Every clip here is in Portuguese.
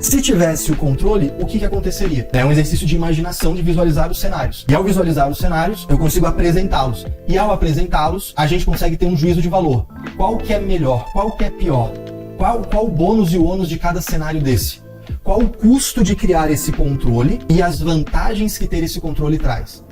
Se tivesse o controle, o que aconteceria? É um exercício de imaginação, de visualizar os cenários. E ao visualizar os cenários, eu consigo apresentá-los. E ao apresentá-los, a gente consegue ter um juízo de valor. Qual que é melhor? Qual que é pior? Qual o bônus e o ônus de cada cenário desse? Qual o custo de criar esse controle e as vantagens que ter esse controle traz?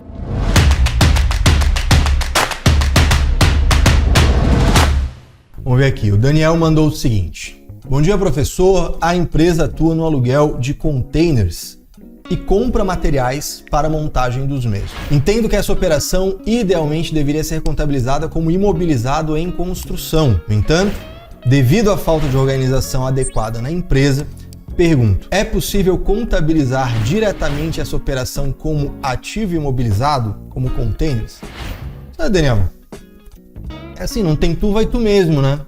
Vamos ver aqui, o Daniel mandou o seguinte. Bom dia, professor. A empresa atua no aluguel de containers e compra materiais para a montagem dos mesmos. Entendo que essa operação idealmente deveria ser contabilizada como imobilizado em construção. No entanto, devido à falta de organização adequada na empresa, pergunto, é possível contabilizar diretamente essa operação como ativo imobilizado, como containers? Daniel, é assim, não tem tu, vai tu mesmo, né?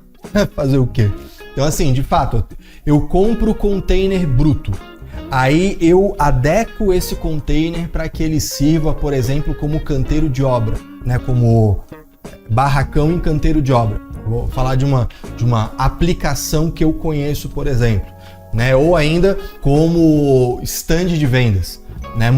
Fazer o quê? Então assim, de fato, eu compro o container bruto, aí eu adequo esse container para que ele sirva, por exemplo, como canteiro de obra, né? Como barracão em canteiro de obra. Vou falar de uma aplicação que eu conheço, por exemplo, né? Ou ainda como stand de vendas. Né?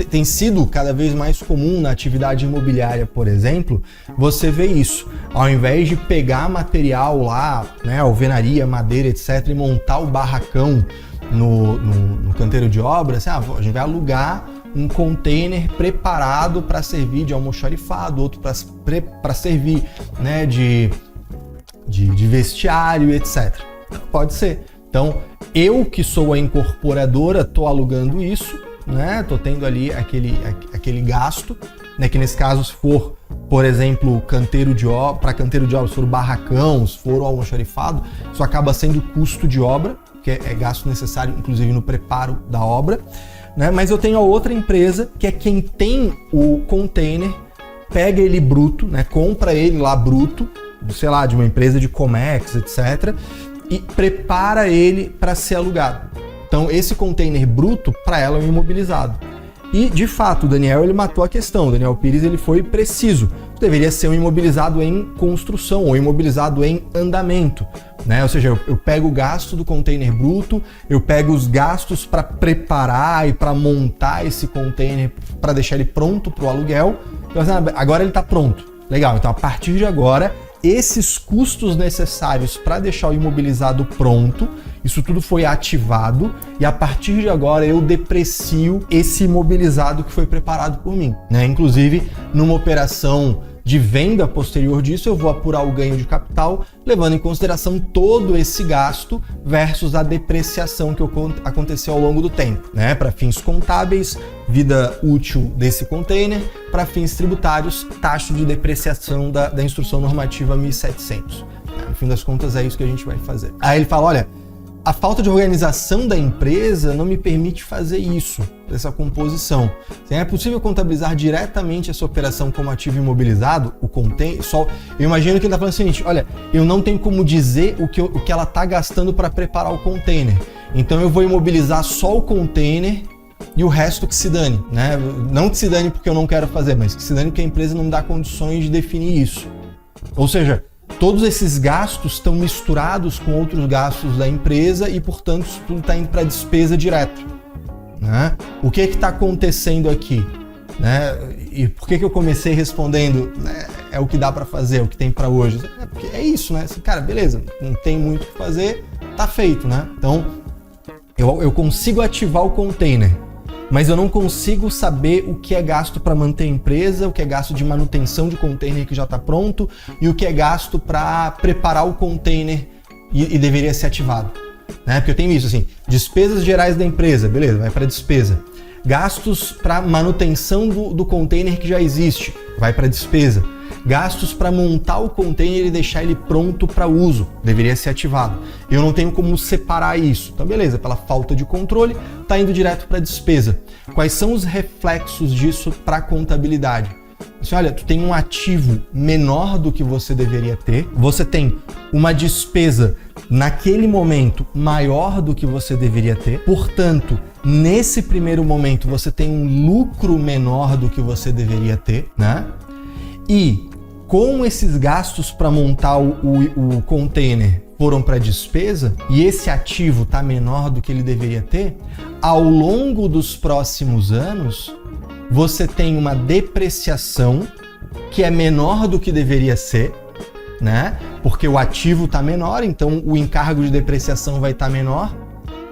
Tem sido cada vez mais comum na atividade imobiliária, por exemplo, você vê isso. Ao invés de pegar material lá, né, alvenaria, madeira, etc., e montar o barracão no canteiro de obra, assim, a gente vai alugar um container preparado para servir de almoxarifado, outro para servir, né, de vestiário, etc. Pode ser. Então, eu que sou a incorporadora, estou alugando isso, né? Tô tendo ali aquele gasto, né? Que nesse caso, se for, por exemplo, canteiro de obra, se for barracão, se for o almoxarifado, isso acaba sendo custo de obra, que é gasto necessário, inclusive, no preparo da obra, né? Mas eu tenho a outra empresa, que é quem tem o container, pega ele bruto, né? Compra ele lá bruto, sei lá, de uma empresa de Comex, etc., e prepara ele para ser alugado. Então, esse container bruto, para ela, é um imobilizado. E, de fato, o Daniel ele matou a questão. O Daniel Pires ele foi preciso. Deveria ser um imobilizado em construção ou imobilizado em andamento, né? Ou seja, eu pego o gasto do container bruto, eu pego os gastos para preparar e para montar esse container para deixar ele pronto para o aluguel. Então, agora ele está pronto. Legal, então a partir de agora, esses custos necessários para deixar o imobilizado pronto, isso tudo foi ativado e a partir de agora eu deprecio esse imobilizado que foi preparado por mim, né? Inclusive, numa operação de venda posterior disso, eu vou apurar o ganho de capital, levando em consideração todo esse gasto versus a depreciação que aconteceu ao longo do tempo, né? Para fins contábeis, vida útil desse container, para fins tributários, taxa de depreciação da Instrução Normativa 1700. No fim das contas, é isso que a gente vai fazer. Aí ele fala, olha, a falta de organização da empresa não me permite fazer isso, essa composição. É possível contabilizar diretamente essa operação como ativo imobilizado, o container, eu imagino que ele está falando o seguinte, olha, eu não tenho como dizer o que ela está gastando para preparar o container, então eu vou imobilizar só o container e o resto que se dane, né? Não que se dane porque eu não quero fazer, mas que se dane porque a empresa não me dá condições de definir isso. Ou seja, todos esses gastos estão misturados com outros gastos da empresa e, portanto, isso tudo está indo para despesa direto, né? O que está acontecendo aqui? Né? E por que eu comecei respondendo, né, é o que dá para fazer, é o que tem para hoje? Porque é isso, né? Assim, cara, beleza, não tem muito o que fazer, tá feito, né? Então, eu consigo ativar o container, mas eu não consigo saber o que é gasto para manter a empresa, o que é gasto de manutenção de container que já está pronto e o que é gasto para preparar o container e deveria ser ativado, né? Porque eu tenho isso assim, despesas gerais da empresa, beleza, vai para despesa. Gastos para manutenção do container que já existe, vai para despesa. Gastos para montar o container e deixar ele pronto para uso, deveria ser ativado. Eu não tenho como separar isso. Então, beleza, pela falta de controle, está indo direto para despesa. Quais são os reflexos disso para a contabilidade? Assim, olha, tu tem um ativo menor do que você deveria ter, você tem uma despesa naquele momento maior do que você deveria ter, portanto, nesse primeiro momento você tem um lucro menor do que você deveria ter, né? E com esses gastos para montar o container, foram para despesa e esse ativo está menor do que ele deveria ter, ao longo dos próximos anos, você tem uma depreciação que é menor do que deveria ser, né? Porque o ativo está menor, então o encargo de depreciação vai estar menor.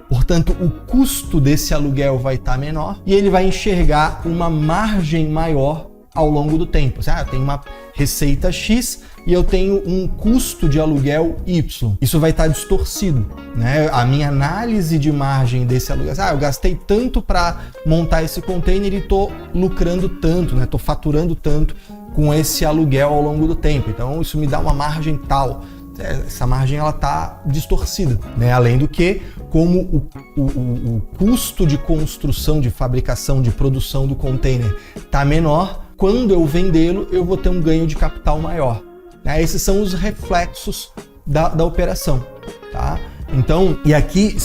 Portanto, o custo desse aluguel vai estar menor e ele vai enxergar uma margem maior ao longo do tempo. Eu tenho uma receita X e eu tenho um custo de aluguel Y. Isso vai estar distorcido, né? A minha análise de margem desse aluguel, eu gastei tanto para montar esse container e estou lucrando tanto, né? Estou faturando tanto com esse aluguel ao longo do tempo. Então, isso me dá uma margem tal. Essa margem ela está distorcida, né? Além do que, como o custo de construção, de fabricação, de produção do container está menor, quando eu vendê-lo, eu vou ter um ganho de capital maior. Né? Esses são os reflexos da operação. Tá? Então, e aqui,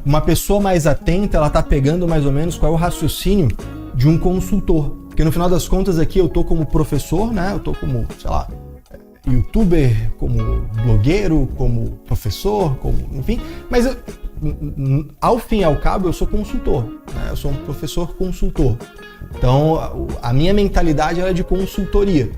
uma pessoa mais atenta, ela está pegando mais ou menos qual é o raciocínio de um consultor. Porque no final das contas aqui eu estou como professor, né? Eu estou como, sei lá, youtuber, como blogueiro, como professor, enfim, mas ao fim e ao cabo eu sou consultor, né? Eu sou um professor consultor. Então a minha mentalidade é de consultoria.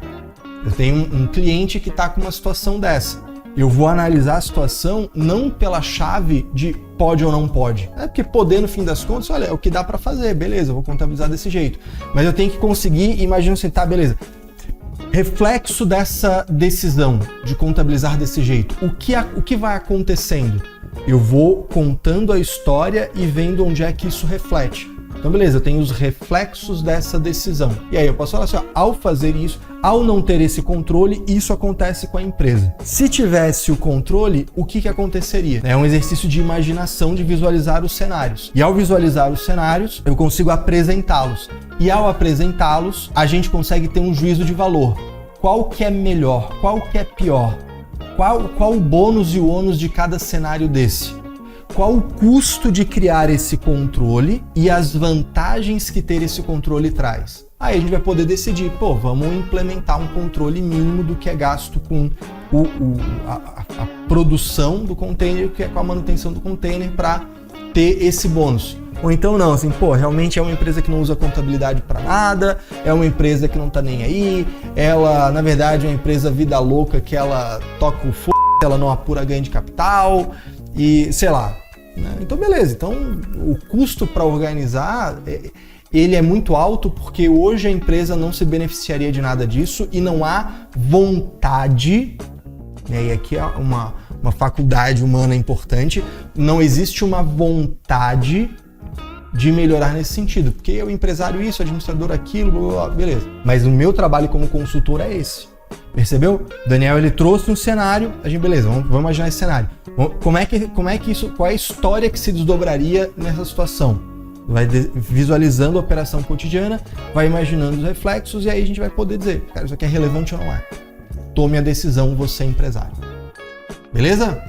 Eu tenho um cliente que está com uma situação dessa. Eu vou analisar a situação não pela chave de pode ou não pode. Porque poder, no fim das contas, olha, é o que dá para fazer, beleza, eu vou contabilizar desse jeito. Mas eu tenho que conseguir, imagina assim, tá, beleza. Reflexo dessa decisão de contabilizar desse jeito. O que vai acontecendo? Eu vou contando a história e vendo onde é que isso reflete. Então, beleza, eu tenho os reflexos dessa decisão. E aí eu posso falar assim, ao fazer isso, ao não ter esse controle, isso acontece com a empresa. Se tivesse o controle, o que aconteceria? É um exercício de imaginação, de visualizar os cenários. E ao visualizar os cenários, eu consigo apresentá-los. E ao apresentá-los, a gente consegue ter um juízo de valor. Qual que é melhor? Qual que é pior? Qual o bônus e o ônus de cada cenário desse? Qual o custo de criar esse controle e as vantagens que ter esse controle traz? Aí a gente vai poder decidir, vamos implementar um controle mínimo do que é gasto com a produção do container, que é com a manutenção do container para ter esse bônus. Ou então não, assim, realmente é uma empresa que não usa contabilidade para nada, é uma empresa que não tá nem aí, ela, na verdade, é uma empresa vida louca que ela toca o ela não apura ganho de capital e, sei lá. Né? Então, beleza. Então, o custo para organizar, ele é muito alto porque hoje a empresa não se beneficiaria de nada disso e não há vontade, né? E aqui é uma faculdade humana importante, não existe uma vontade de melhorar nesse sentido, porque o empresário isso, o administrador aquilo, blá, blá, blá, beleza. Mas o meu trabalho como consultor é esse. Percebeu? Daniel, ele trouxe um cenário, a gente, beleza, vamos imaginar esse cenário. Como é que isso, qual é a história que se desdobraria nessa situação? Vai visualizando a operação cotidiana, vai imaginando os reflexos e aí a gente vai poder dizer, cara, isso aqui é relevante ou não é? Tome a decisão, você empresário. Beleza?